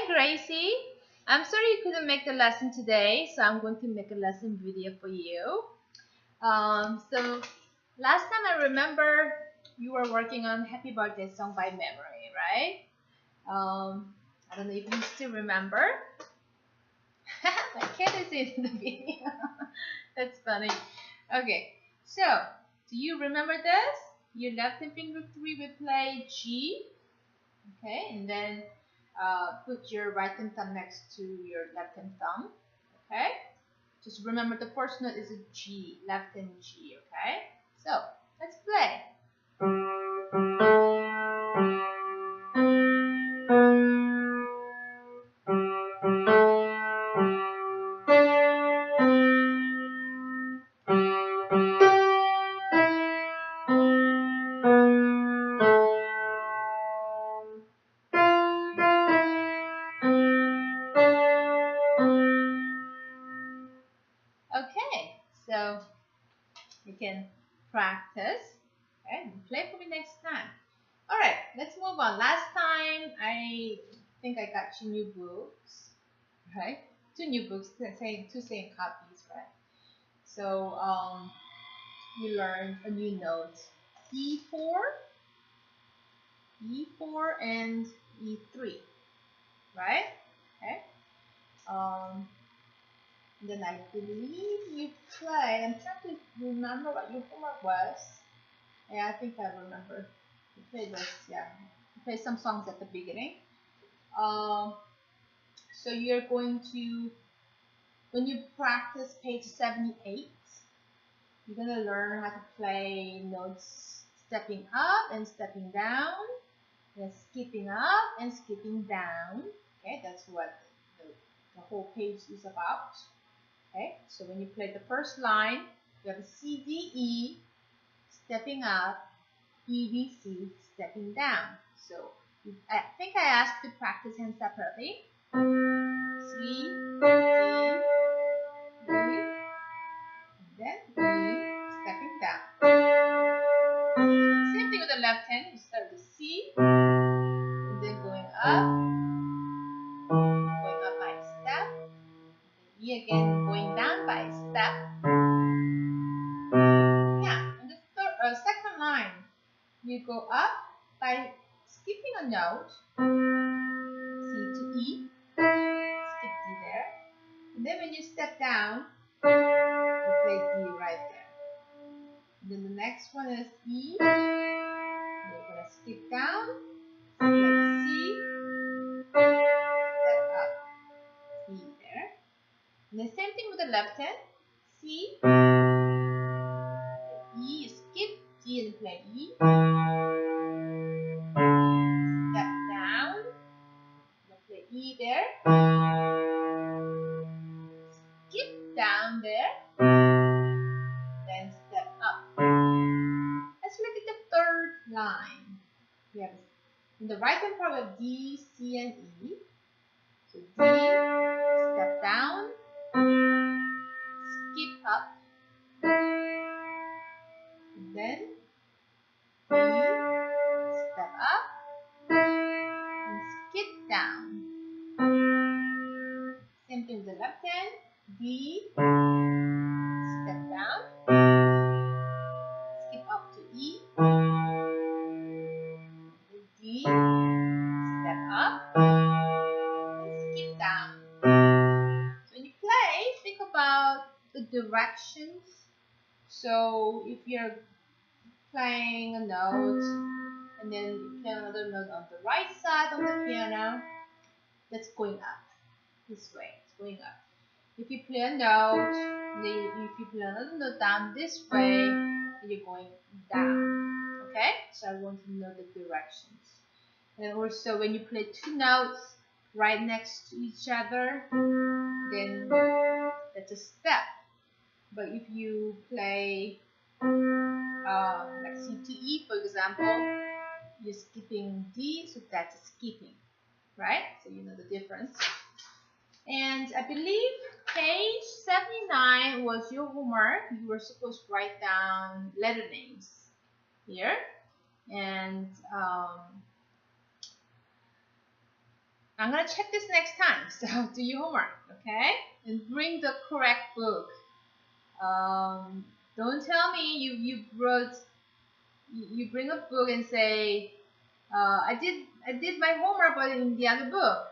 Gracie. I'm sorry you couldn't make the lesson today, so I'm going to make a lesson video for you. So last time I remember you were working on Happy Birthday song by memory, right? I don't know if you still remember. My cat is in the video. That's funny. Okay, so do you remember this? Your left finger 3 will play G. Okay, and then put your right hand thumb next to your left hand thumb. Okay, just remember the first note is a G, left hand G. Okay, so let's play. Okay, so you can practice, okay, and play for me next time. All right, let's move on. Last time I think I got you new books, right? Two new books, two same copies, right? So you learned a new note, E4, E4, and E3, right? Okay. Then I believe you play. I'm trying to remember what your homework was. Yeah, I think I remember. You played this, yeah. You played some songs at the beginning. So you're going to, when you practice page 78, you're going to learn how to play notes stepping up and stepping down, then skipping up and skipping down. Okay, that's what the whole page is about. Okay, so when you play the first line, you have a C, D, E, stepping up, E, B, C, stepping down. So I think I asked to practice them separately. C, D, E, and then E, stepping down. Same thing with the left hand. You start with C, and then going up by a step. E again, going down by a step. Yeah, and the second line, you go up by skipping a note, C to E, skip D there, and then when you step down, you play D right there. And then the next one is E, you're going to skip down, play C, step up, E there. And the same thing with the left hand, C, E, skip D and play E, step down, play E there, skip down there, then step up. Let's look at the third line. We have in the right hand part of D, C, and E. So D, step down, skip up, and then E, step up, and skip down. Same thing with the left hand. D, step down, skip up to E, D, step up, and skip down. So when you play, think about the directions. So if you're playing a note and then you play another note on the right side of the piano, that's going up this way. It's going up. If you play a note, then if you play another note down this way, then you're going down. Okay? So I want to know the directions. And also when you play two notes right next to each other, then that's a step. But if you play like C to E, for example, you're skipping D, so that's a skipping, right? So you know the difference. And I believe page 79 was your homework. You were supposed to write down letter names here. And I'm gonna check this next time. So do your homework, okay? And bring the correct book. Don't tell me you wrote. You bring a book and say, I did my homework, but in the other book.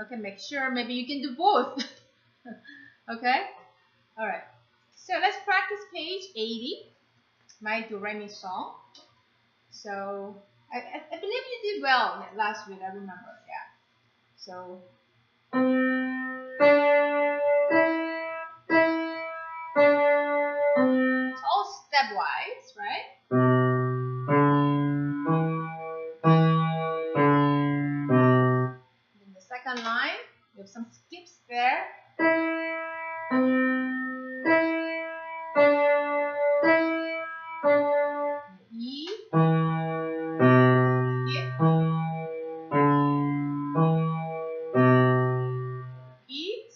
Okay, make sure maybe you can do both. Okay, all right. So let's practice page 80, my Do Re Mi song. So I believe you did well last week. I remember, yeah. So. It's all stepwise, right? In the second line, we have some skips there. E, skip, eat.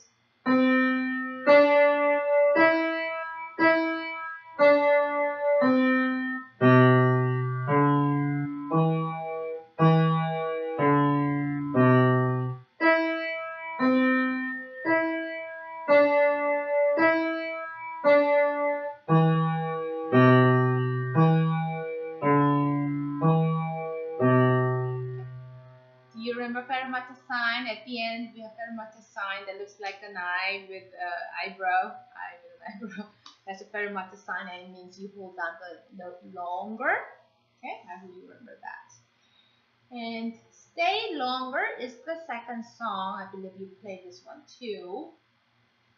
Do you remember fermata sign? At the end, we have fermata sign that looks like an eye with eyebrow. Eye with an eyebrow. That's a fermata sign, and it means you hold down the note longer. Okay, I hope you remember that. And Stay Longer is the second song. I believe you played this one too.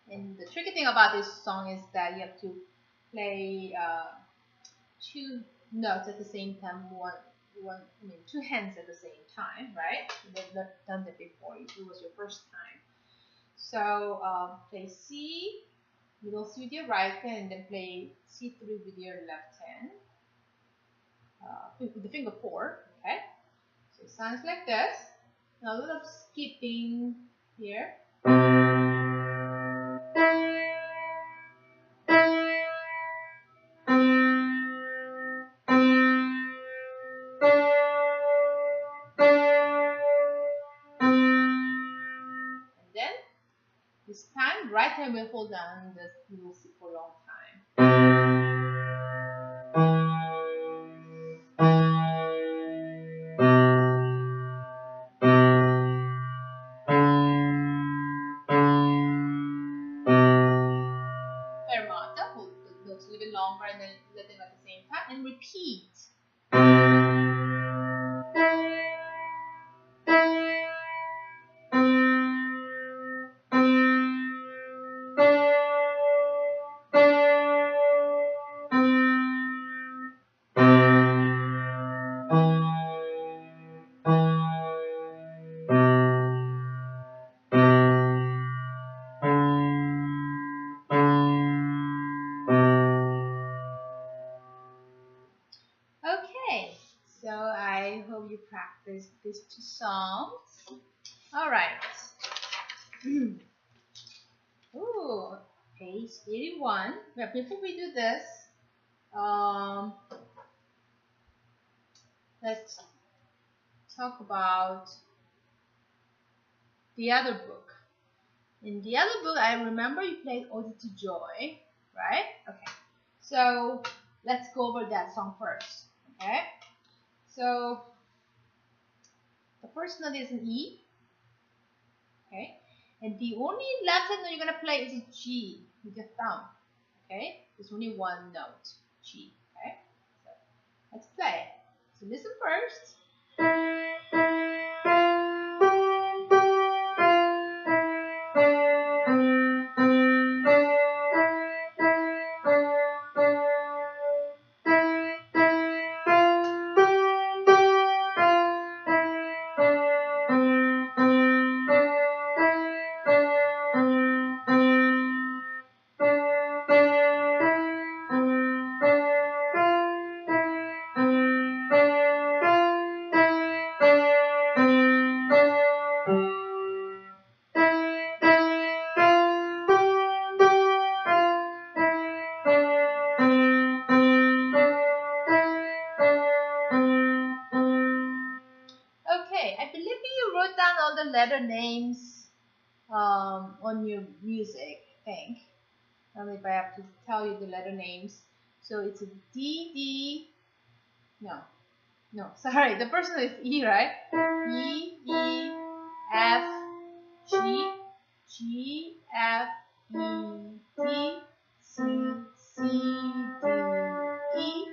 And the tricky thing about this song is that you have to play two notes at the same time. Two hands at the same time, right? You've never done that before. It was your first time. So play C, middle C with your right hand, and then play C3 with your left hand. With the finger 4, okay? So it sounds like this. Now a little skipping here. This time, right hand will hold down the middle C for a long time. Fermata, hold the notes a little bit longer and then let them at the same time, and repeat. Okay, so I hope you practice these two songs. All right. Ooh, page 81. But before we do this, let's talk about the other book. In the other book, I remember you played Ode to Joy, right? Okay. So let's go over that song first. Okay. So the first note is an E. Okay. And the only left hand note you're gonna play is a G with your thumb. Okay. There's only one note, G. Okay. So let's play. So listen first. Okay, I believe you wrote down all the letter names on your music, I think. If I have to tell you the letter names. So it's a D, D, no, sorry, the first one is E, right? E, E, F, G, G, F, E, D, C, C, D, E,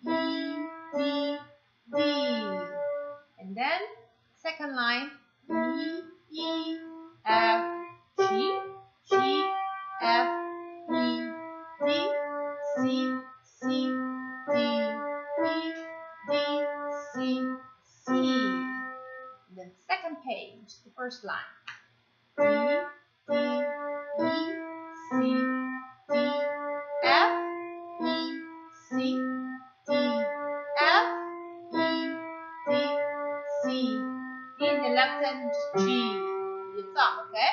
E, D, D. And then second line, E, E, F, G, G, F, E, D, C, C, D, E, D, C, C. And then second page, the first line, D, D, E, C, D, F, E, C, D, F, E, D, C. In the left hand, just G, your thumb, okay?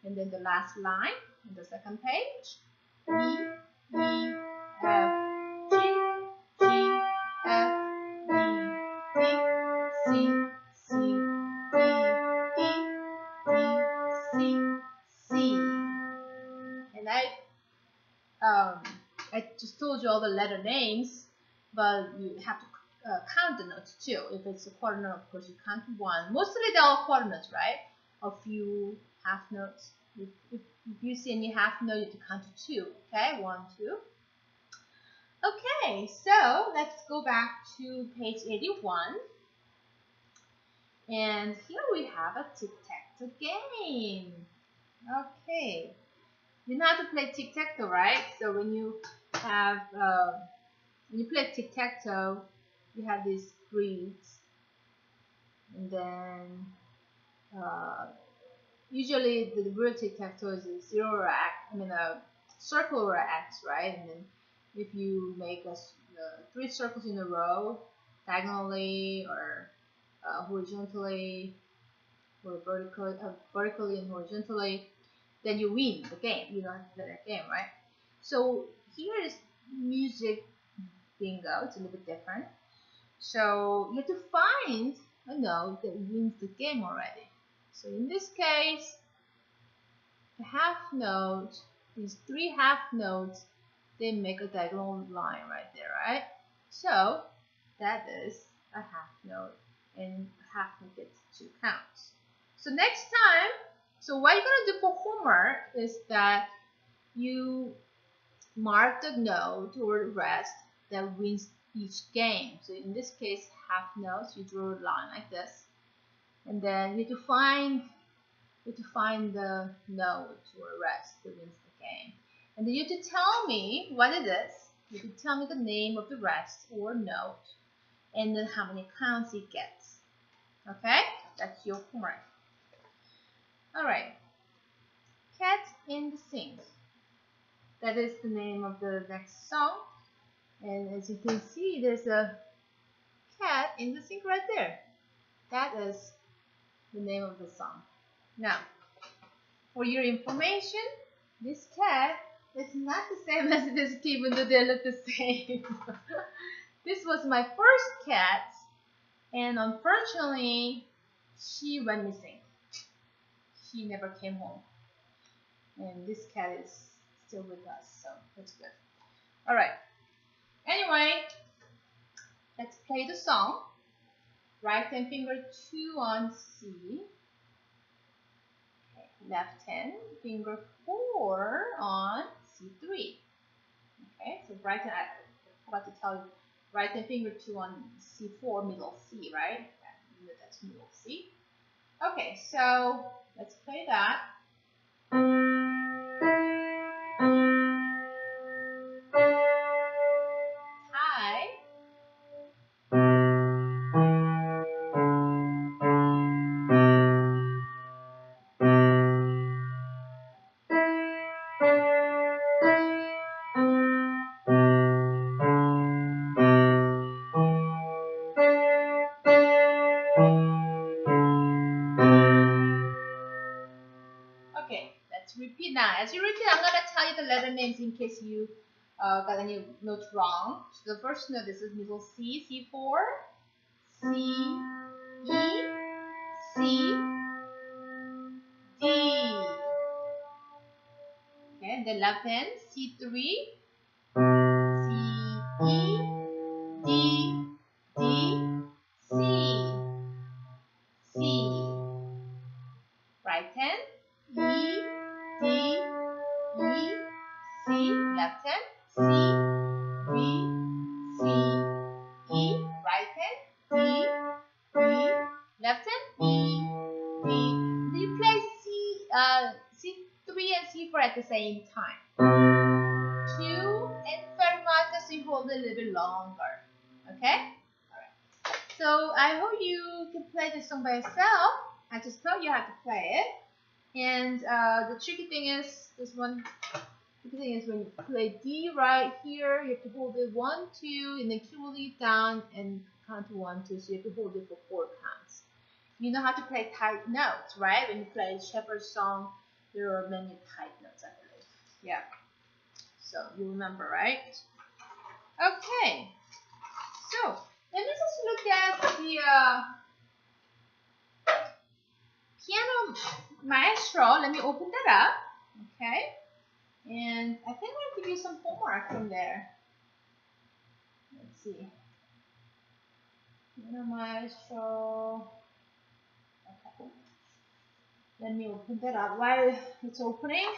And then the last line, on the second page, E, E, F, G, G, F, E, D, C, C, D, E, D, C, C. And I just told you all the letter names, but you have to count the notes too. If it's a quarter note, of course you count one. Mostly they're all quarter notes, right? A few half notes. If you see any half note, you have to count to two. Okay, 1, 2. Okay, so let's go back to page 81. And here we have a tic-tac-toe game. Okay, you know how to play tic-tac-toe, right? So when you have when you play tic-tac-toe, you have these grids, and then usually the real tic-tac-toe is a zero or a circle or X, right? And then if you make 3 circles in a row, diagonally or horizontally or vertically and horizontally, then you win the game. You know how to play that game, right? So here is music bingo. It's a little bit different. So you have to find a note that wins the game already. So in this case, the half note, these 3 half notes, they make a diagonal line right there, right? So that is a half note, and half note gets 2 counts. So next time, so what you're gonna do for homework is that you mark the note or rest that wins each game. So in this case, half notes, you draw a line like this, and then you have to find the note or rest that wins the game. And then you have to tell me what it is. You have to tell me the name of the rest or note, and then how many counts it gets. Okay, that's your homework. All right, Cat in the Sink. That is the name of the next song. And as you can see, there's a cat in the sink right there. That is the name of the song. Now, for your information, this cat is not the same as this kid, even though they look the same. This was my first cat, and unfortunately, she went missing. She never came home. And this cat is still with us, so that's good. All right. Anyway, let's play the song. Right hand finger 2 on C. Okay, left hand finger 4 on C3. Okay, so right hand, I forgot to tell you, right hand finger 2 on C4, middle C, right? That's middle C. Okay, so let's play that. Repeat now. As you repeat, I'm going to tell you the letter names in case you got any notes wrong. So the first note, this is middle C, C4, C, E, C, D. Okay, the left hand, C3, C, E, D, D, C, C. Right hand, E, D, E, C. Left hand, C, B, C, E. Right hand, D, E. Left hand, E, B. Do you play C3 and C4 at the same time? 2 and fermata, so you hold it a little bit longer. Okay? Alright. So I hope you can play this song by yourself. I just taught you how to play it. And the tricky thing is this one. The thing is when you play D right here, you have to hold it 1, 2, and then cumulative down and count to 1, 2. So you have to hold it for 4 counts. You know how to play tight notes, right? When you play a shepherd song, there are many tight notes, I believe. Yeah. So you remember, right? Okay. So let me just look at the piano maestro. Let me open that up. Okay. And I think I'm going to give you some homework from there. Let's see. Piano maestro. Okay. Let me open that up. While it's opening,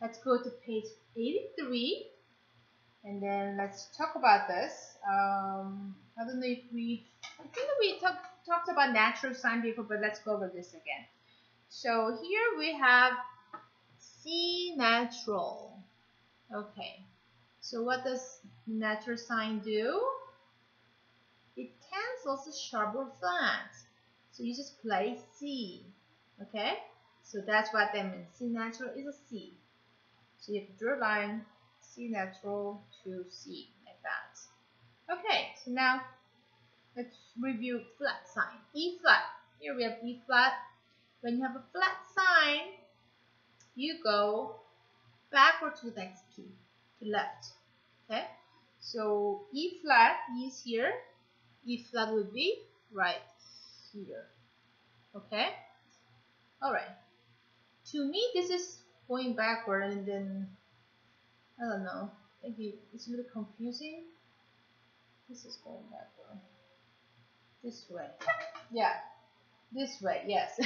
let's go to page 83. And then let's talk about this. I don't know if I think that we talked about natural sign before, but let's go over this again. So here we have C natural. Okay. So what does natural sign do? It cancels the sharp or flat. So you just play C. Okay. So that's what that means. C natural is a C. So you have to draw a line. C natural to C, like that. Okay, so now let's review flat sign. E flat. Here we have E flat. When you have a flat sign, you go backward to the next key, to left. Okay, so E flat, E is here. E flat would be right here. Okay, all right. To me, this is going backward, and then I don't know. Maybe it's a little confusing. This is going backward. This way. Yeah. This way. Yes.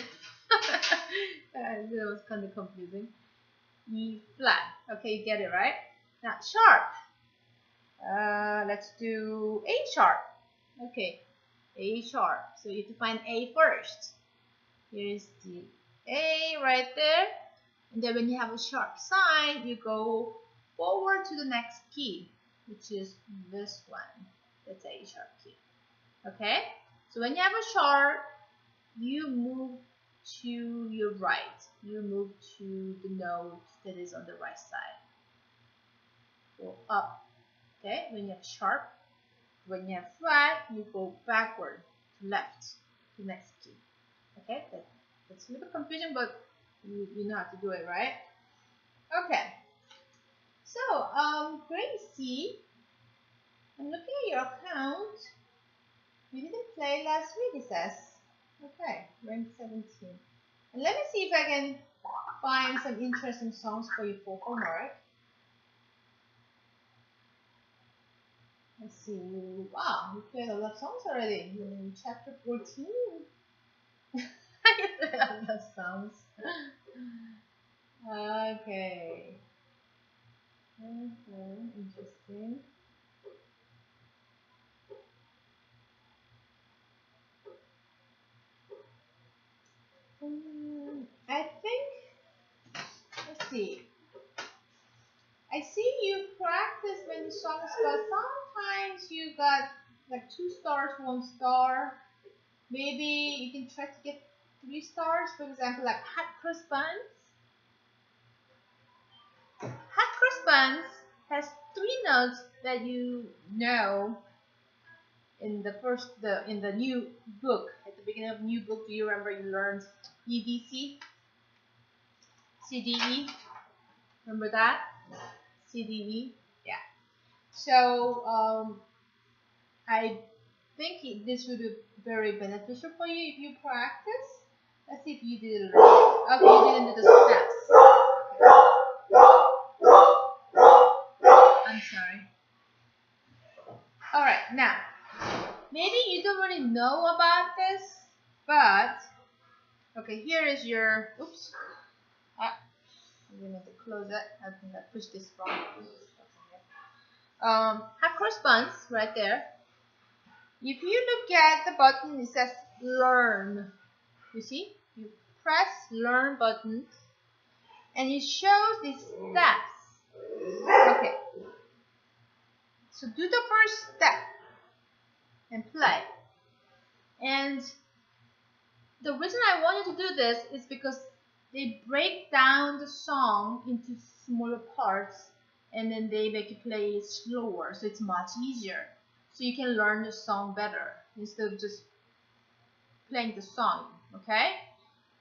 That was kind of confusing. E flat. Okay, you get it, right? Now sharp. Let's do A sharp. Okay. A sharp. So you have to find A first. Here is the A right there. And then when you have a sharp sign, you go forward to the next key, which is this one. That's A sharp key. Okay? So when you have a sharp, you move to your right. You move to the note that is on the right side. Go up. Okay? When you have sharp, when you have flat, you go backward to left to the next key. Okay? That's a little confusing, but you know how to do it, right? Okay. So, grade C, I'm looking at your account. You didn't play last week, it says. Okay, rank 17. And let me see if I can find some interesting songs for you for homework. Let's see. Wow, you played a lot of songs already. You're in chapter 14. I played a lot of songs. Okay. Interesting. I think, let's see. I see you practice many songs, but sometimes you got like 2 stars, 1 star. Maybe you can try to get 3 stars, for example, like Hot Cross Buns. Hot Cross Buns has 3 notes that you know in the new book. At the beginning of the new book, do you remember you learned EDC, CDE? Remember that? CDE, yeah. So I think this would very beneficial for you if you practice. Let's see if you did it right. Okay, you didn't do the steps. I'm sorry. Alright, now, maybe you don't really know about this, but, okay, here is your, oops, I'm going to close it. I think I pushed this wrong. Have cross buttons right there. If you look at the button, it says learn. You see? You press learn button and it shows these steps. Okay. So do the first step and play. And the reason I want you to do this is because they break down the song into smaller parts and then they make you play it slower, so it's much easier. So you can learn the song better instead of just playing the song, okay?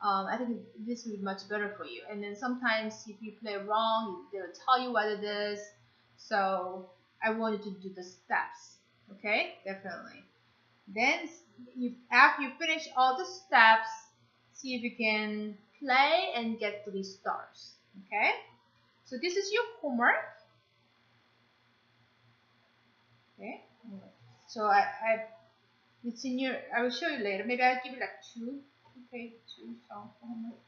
I think this will be much better for you. And then sometimes if you play wrong, they'll tell you what it is. So I want you to do the steps, okay? Definitely. Then after you finish all the steps, see if you can play and get 3 stars, okay? So this is your homework. Okay. So it's in your. I will show you later. Maybe I'll give you like 2. Okay, 2 songs for homework.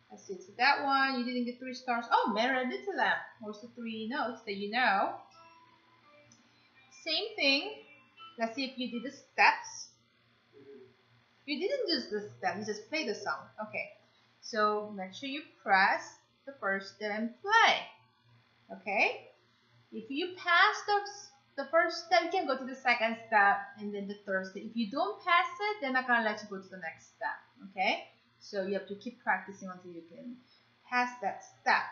That's it. So that one you didn't get 3 stars. Oh, Mary Little Lamb. What's the 3 notes that you know? Same thing. Let's see if you did the steps. You didn't do the steps. You just play the song. Okay. So make sure you press the first step and play. Okay. If you pass the first step, you can go to the second step and then the third step. If you don't pass it, they're not gonna let you go to the next step. Okay, so you have to keep practicing until you can pass that step.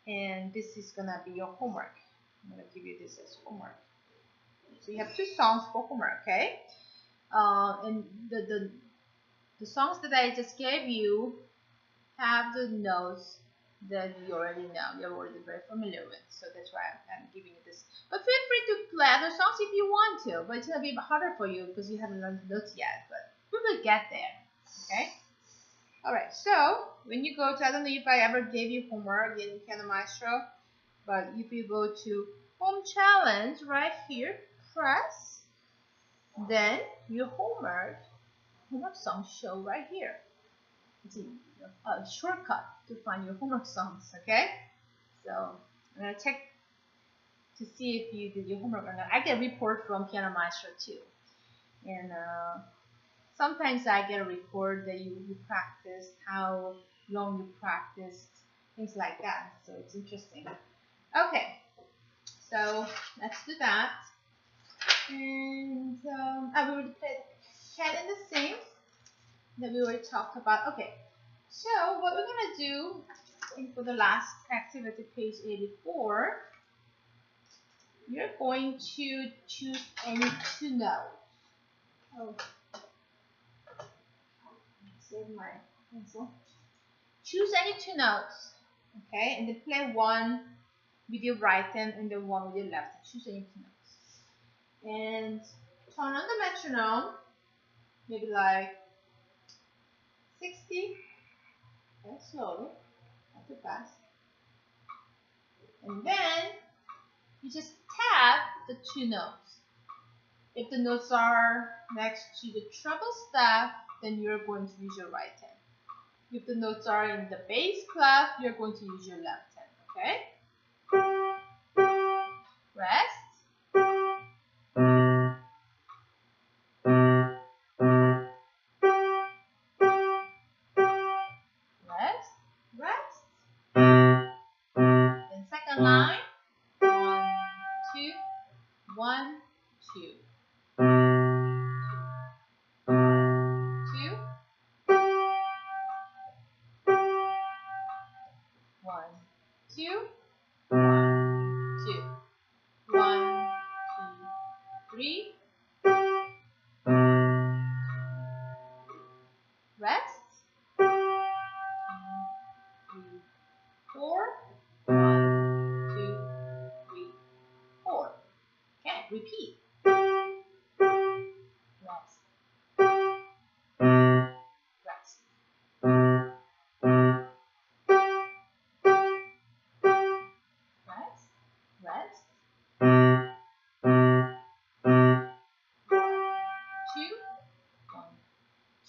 And this is gonna be your homework. I'm gonna give you this as homework. So you have 2 songs for homework. Okay, and the songs that I just gave you have the notes that you already know, you're already very familiar with. So that's why I'm giving you this. But feel free to play other songs if you want to. But it's going to be harder for you because you haven't learned the notes yet. But we will get there. Okay? Alright, so when you go to, I don't know if I ever gave you homework in Piano Maestro. But if you go to Home Challenge right here, press. Then your homework songs show right here. It's a shortcut to find your homework songs, okay? So I'm going to check to see if you did your homework or not. I get a report from Piano Maestro too. And sometimes I get a report that you practiced, how long you practiced, things like that. So it's interesting. Okay, so let's do that. And I will play Cat and the Sing that we already talked about. Okay. So what we're going to do, I think for the last activity, page 84, you're going to choose any 2 notes. Oh, save my pencil. Choose any 2 notes, okay, and then play one with your right hand and then one with your left hand. Choose any 2 notes. And turn on the metronome, maybe like 60. Okay, slowly, not too fast. And then you just tap the 2 notes. If the notes are next to the treble staff, then you're going to use your right hand. If the notes are in the bass clef, you're going to use your left hand. Okay? Rest. Second line, 1, 2, 1, 2. 2, 1, 2, 1, 2, 1,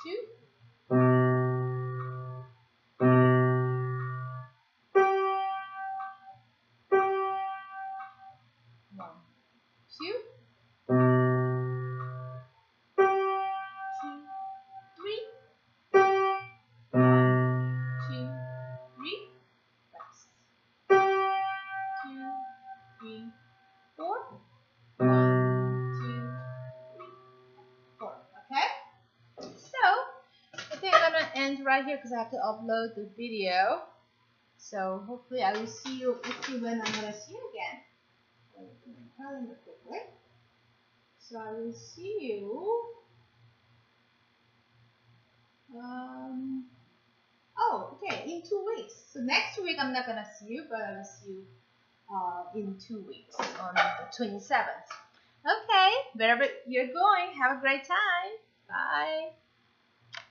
2. 1, 2. 2, 3. 1, 2, 3. Rest. 2, 3, 4. 1, 2, 3, 4. Okay? So, I think I'm gonna end right here because I have to upload the video. So hopefully I will see you. Let's see when I'm gonna see you again. Calendar quickly. So I will see you. Oh, okay, in 2 weeks. So next week I'm not gonna see you, but I will see you in 2 weeks on the 27th. Okay, wherever you're going, have a great time. Bye.